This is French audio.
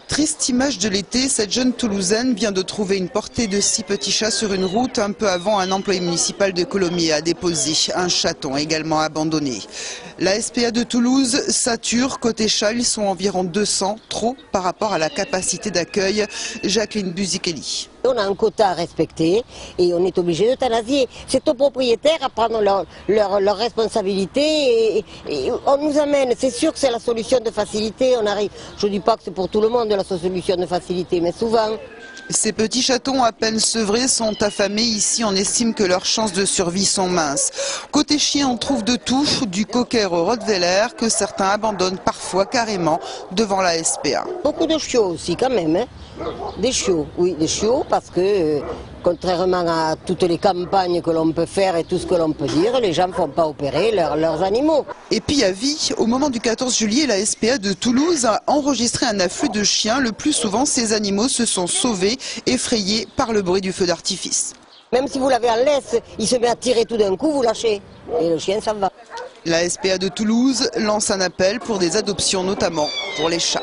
Triste image de l'été, cette jeune Toulousaine vient de trouver une portée de 6 petits chats sur une route un peu avant un employé municipal de Colomiers a déposé un chaton également abandonné. La SPA de Toulouse sature, côté chat, ils sont environ 200, trop par rapport à la capacité d'accueil. Jacqueline Buzichelli. On a un quota à respecter et on est obligé d'euthanasier. C'est aux propriétaires à prendre leurs responsabilités et on nous amène. C'est sûr que c'est la solution de facilité. On arrive. Je ne dis pas que c'est pour tout le monde la solution de facilité, mais souvent. Ces petits chatons à peine sevrés sont affamés. Ici, on estime que leurs chances de survie sont minces. Côté chien, on trouve de tout, du cocker au rottweiler, que certains abandonnent parfois carrément devant la SPA. Beaucoup de chiots aussi, quand même. Hein. Des chiots, oui, des chiots, parce que, contrairement à toutes les campagnes que l'on peut faire et tout ce que l'on peut dire, les gens ne font pas opérer leurs animaux. Et puis à vie, au moment du 14 juillet, la SPA de Toulouse a enregistré un afflux de chiens. Le plus souvent, ces animaux se sont sauvés, effrayés par le bruit du feu d'artifice. Même si vous l'avez en laisse, il se met à tirer tout d'un coup, vous lâchez. Et le chien s'en va. La SPA de Toulouse lance un appel pour des adoptions, notamment pour les chats.